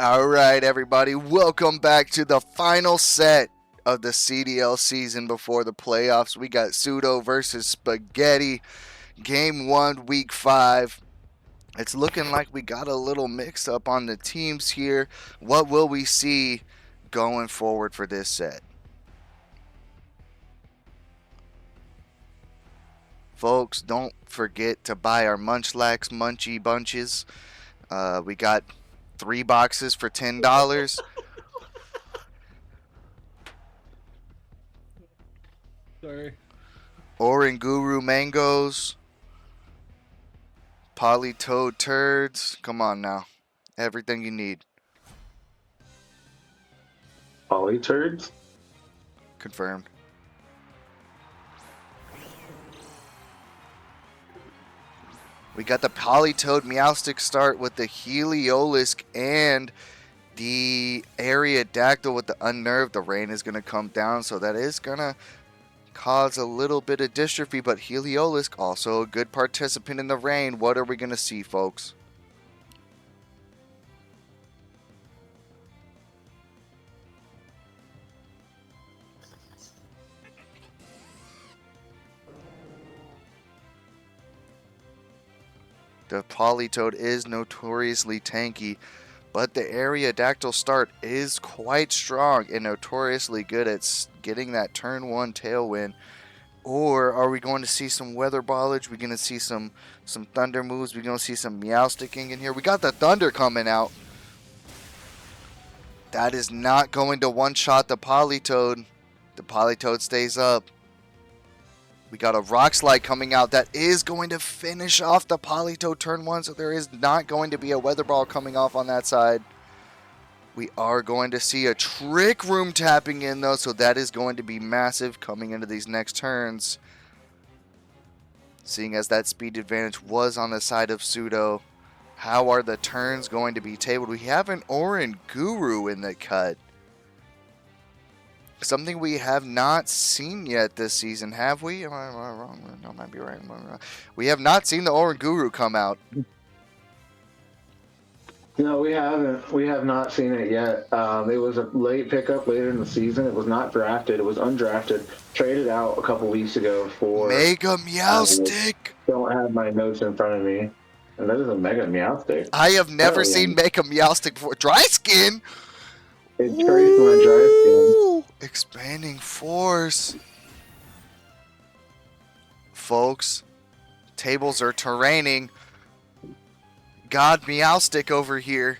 All right, everybody, welcome back to the final set of the CDL season before the playoffs. We got Sudo versus Spaghetti, game 1, week 5. It's looking like we got a little mix up on the teams here. What will we see going forward for this set? Folks, don't forget to buy our Munchlax Munchie Bunches. We got 3 boxes for $10. Sorry. Oranguru Mangoes. Polytoad turds. Come on now. Everything you need. Poly turds? Confirmed. We got the Polytoad Meowstic start with the Heliolisk and the Aerodactyl with the Unnerved. The rain is going to come down, so that is going to cause a little bit of dystrophy, but Heliolisk also a good participant in the rain. What are we going to see, folks? The Polytoad is notoriously tanky, but the Aerodactyl start is quite strong and notoriously good at getting that turn 1 tailwind. Or are we going to see some weather ballage? We're going to see some thunder moves. We're going to see some Meowsticking in here. We got the thunder coming out. That is not going to one-shot the Polytoad. The Polytoad stays up. We got a Rock Slide coming out that is going to finish off the Polytoad turn 1, so there is not going to be a Weather Ball coming off on that side. We are going to see a Trick Room tapping in, though, so that is going to be massive coming into these next turns. Seeing as that speed advantage was on the side of Sudo, how are the turns going to be tabled? We have an Oranguru in the cut. Something we have not seen yet this season, have we? Am I wrong? No, I might be right. We have not seen the Oranguru come out. No, we haven't. We have not seen it yet. It was a late pickup later in the season. It was not drafted. It was undrafted. Traded out a couple weeks ago for. Mega Meowstic! Don't have my notes in front of me. And that is a Mega Meowstic. I have never seen Mega Meowstic before. Dry Skin! It traced my dry skin. Expanding Force. Folks, tables are terraining. God Meowstic over here.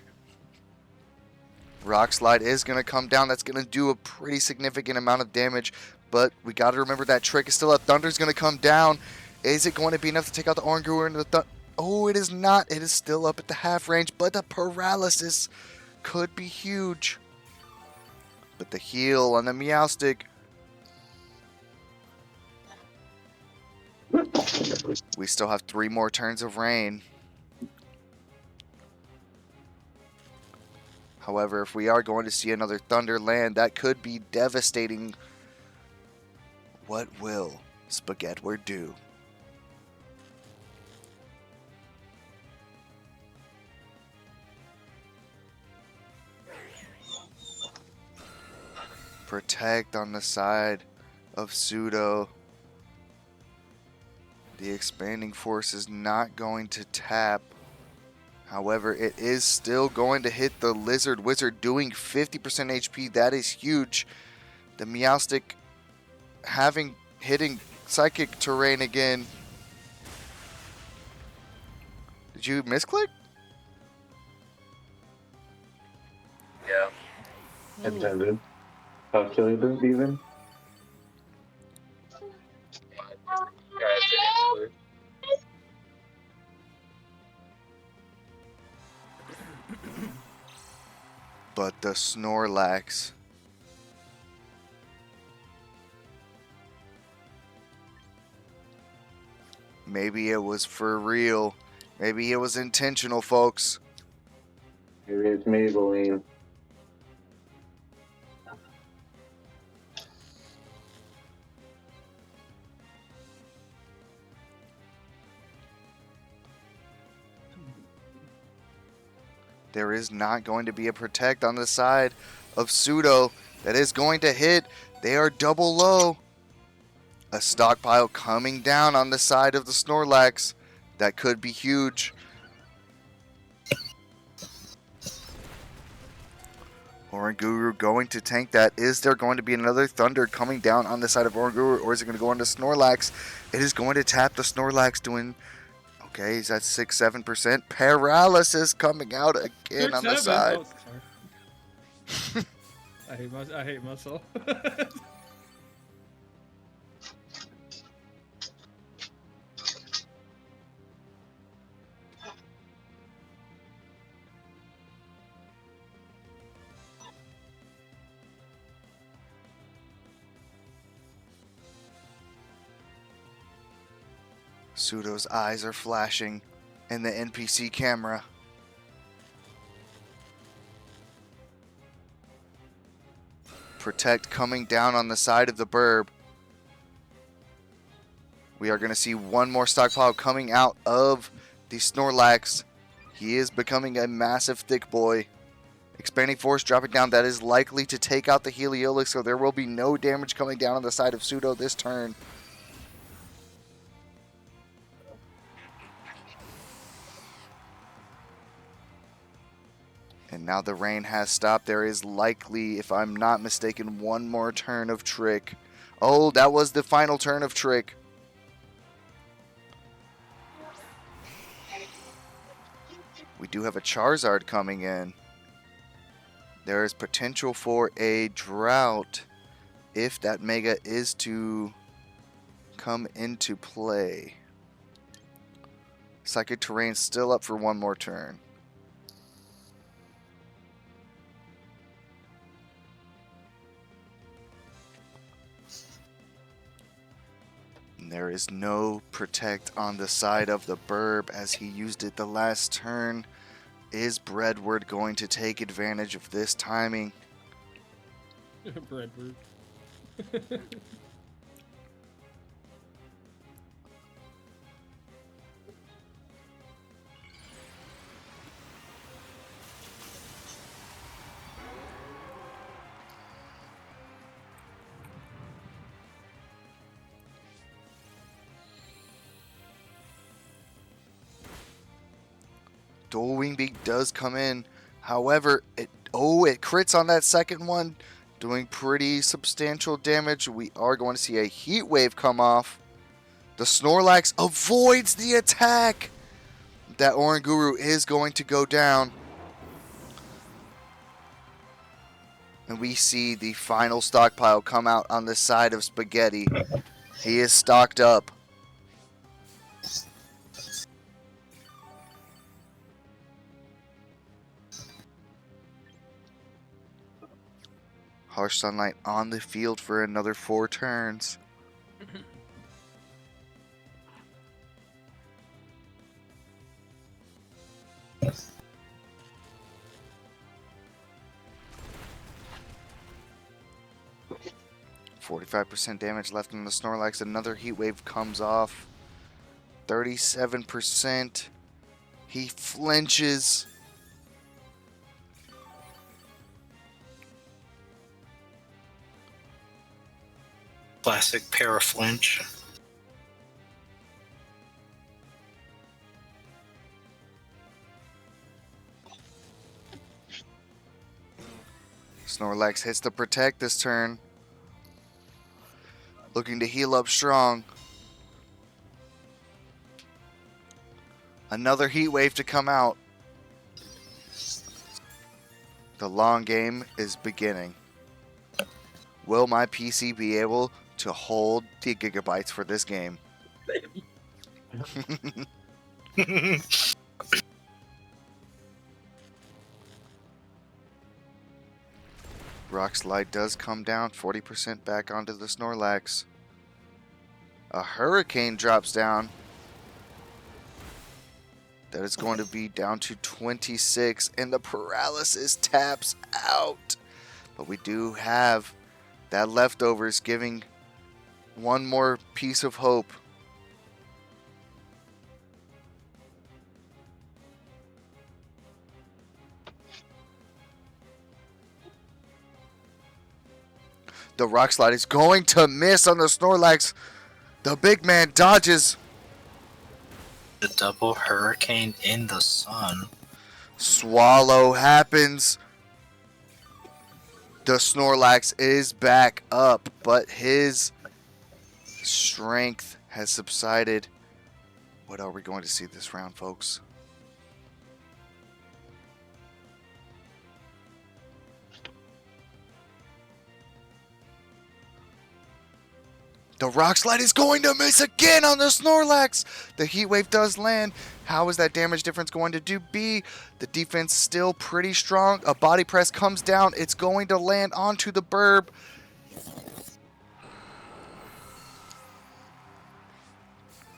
Rock Slide is going to come down. That's going to do a pretty significant amount of damage. But we got to remember that Trick is still up. Thunder's going to come down. Is it going to be enough to take out the Oranguru into the Thunder? Oh, it is not. It is still up at the half range. But the paralysis could be huge. But the heal on the Meowstic. We still have 3 more turns of rain. However, if we are going to see another Thunder land, that could be devastating. What will Spagheddie do? Protect on the side of Sudo. The expanding force is not going to tap. However, it is still going to hit the Lizard Wizard, doing 50% HP. That is huge. The Meowstic hitting Psychic Terrain again. Did you misclick? Yeah. Intended. How killy this even? But the Snorlax. Maybe it was for real. Maybe it was intentional, folks. Maybe it's Maybelline. there is not going to be a protect on the side of Sudo. That is going to hit. They are double low. A stockpile coming down on the side of the Snorlax. That could be huge. Oranguru going to tank that. Is there going to be another Thunder coming down on the side of Oranguru, or is it going to go on to Snorlax? It is going to tap the Snorlax, doing... Okay, he's at 6-7%. Paralysis coming out again on the 6-7? side. Oh, sorry. I hate myself. Sudo's eyes are flashing in the NPC camera. Protect coming down on the side of the Burb. We are going to see one more stockpile coming out of the Snorlax. He is becoming a massive thick boy. Expanding Force dropping down. That is likely to take out the Heliolisk, so there will be no damage coming down on the side of Sudo this turn. And now the rain has stopped. There is likely, if I'm not mistaken, one more turn of Trick. Oh, that was the final turn of Trick. We do have a Charizard coming in. There is potential for a drought if that Mega is to come into play. Psychic Terrain still up for one more turn. And there is no Protect on the side of the Burb as he used it the last turn. Is Breadward going to take advantage of this timing? Breadward. Dual Wing Beak does come in. However, it crits on that second one, doing pretty substantial damage. We are going to see a Heat Wave come off. The Snorlax avoids the attack. That Oranguru is going to go down. And we see the final stockpile come out on the side of Spagheddie. He is stocked up. Harsh Sunlight on the field for another 4 turns. %45 damage left on the Snorlax. Another Heat Wave comes off. 37%. He flinches. Classic para-flinch. Snorlax hits the Protect this turn. Looking to heal up strong. Another Heat Wave to come out. The long game is beginning. Will my PC be able to hold the gigabytes for this game? Rock Slide does come down 40% back onto the Snorlax. A Hurricane drops down. That is going to be down to 26, and the Paralysis taps out. But we do have that Leftovers giving one more piece of hope. The rock slide is going to miss on the Snorlax. The big man dodges. The double hurricane in the sun. Swallow happens. The Snorlax is back up, but his strength has subsided. What are we going to see this round, folks? The rock slide is going to miss again on the Snorlax. The heat wave does land. How is that damage difference going to be? The defense still pretty strong. A body press comes down. It's going to land onto the burb.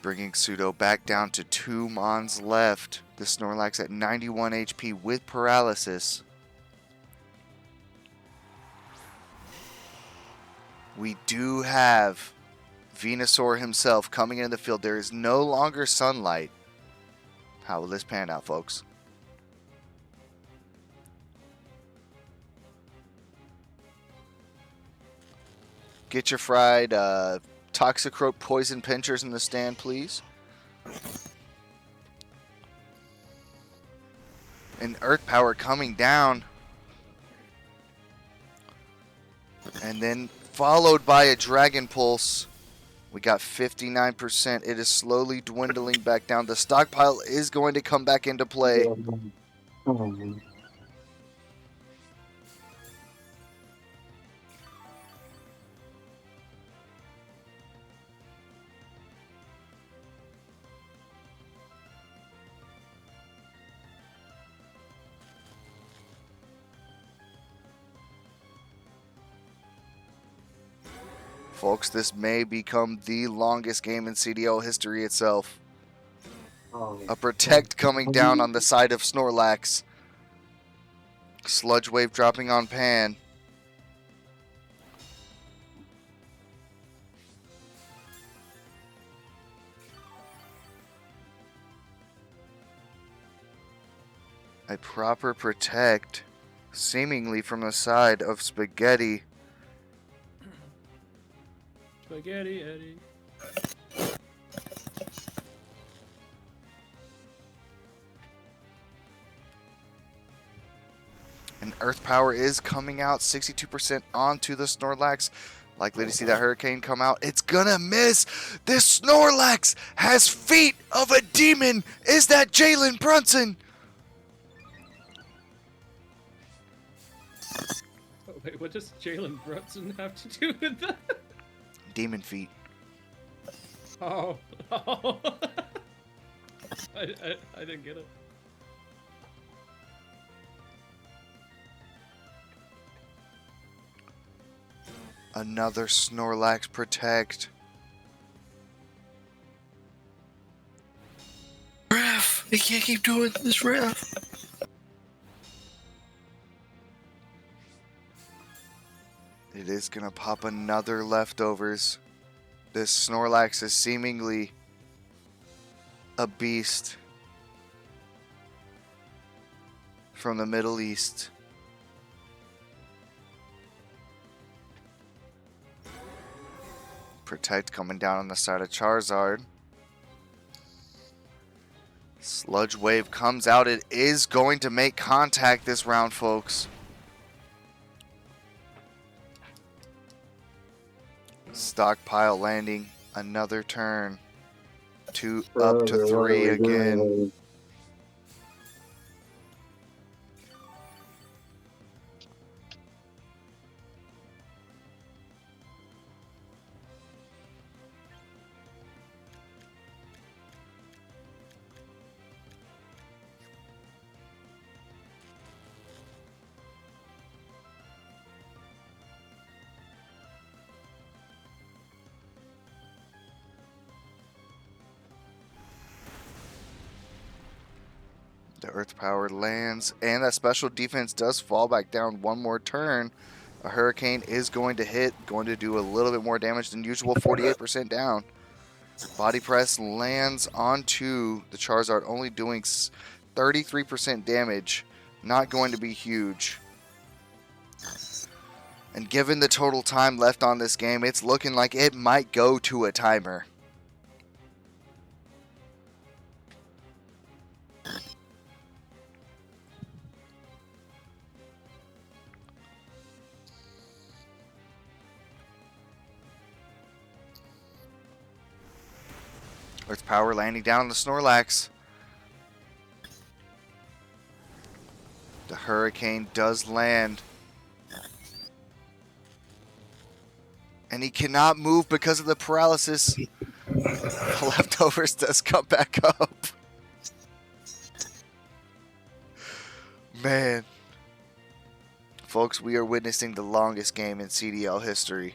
Bringing Sudo back down to 2 Mons left. The Snorlax at 91 HP with paralysis. We do have Venusaur himself coming into the field. There is no longer sunlight. How will this pan out, folks? Get your fried Toxicroak poison pinchers in the stand, please. And Earth Power coming down. And then followed by a Dragon Pulse. We got 59%. It is slowly dwindling back down. The stockpile is going to come back into play. Folks, this may become the longest game in CDL history itself. A Protect coming down on the side of Snorlax. Sludge Wave dropping on Pan. A proper Protect, seemingly from the side of Spagheddie. Spaghetti Eddie. And Earth Power is coming out 62% onto the Snorlax. Likely to see that Hurricane come out. It's gonna miss. This Snorlax has feet of a demon. Is that Jalen Brunson? Oh, wait, what does Jalen Brunson have to do with that? Demon feet. Oh. Oh. I didn't get it. Another Snorlax Protect. Ref, they can't keep doing this, ref. It is going to pop another leftovers. This Snorlax is seemingly a beast from the Middle East. Protect coming down on the side of Charizard. Sludge Wave comes out. It is going to make contact this round, folks. Stockpile landing another turn. Up to 3 again. The Earth Power lands, and that special defense does fall back down one more turn. A Hurricane is going to hit, going to do a little bit more damage than usual, 48% down. Body Press lands onto the Charizard, only doing 33% damage. Not going to be huge. And given the total time left on this game, it's looking like it might go to a timer. Earth power landing down on the Snorlax. The Hurricane does land. And he cannot move because of the paralysis. Leftovers does come back up. Man. Folks, we are witnessing the longest game in CDL history.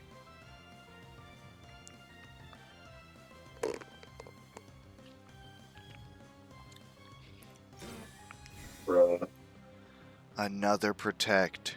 Bro. Another protect.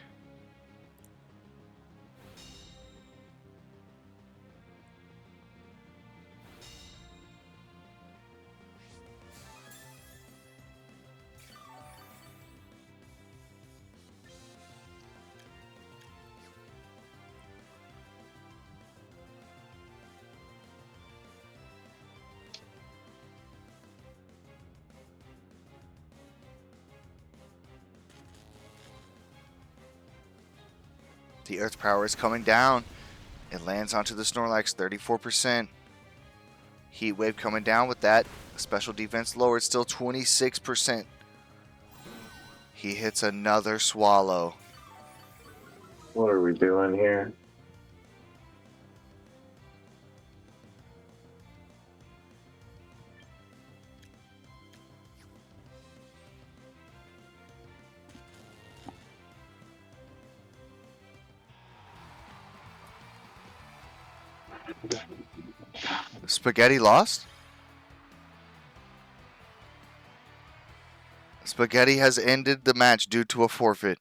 The Earth power is coming down. It lands onto the Snorlax, 34%. Heat wave coming down with that. Special defense lowered, still 26%. He hits another swallow. What are we doing here? Spagheddie lost? Spagheddie has ended the match due to a forfeit.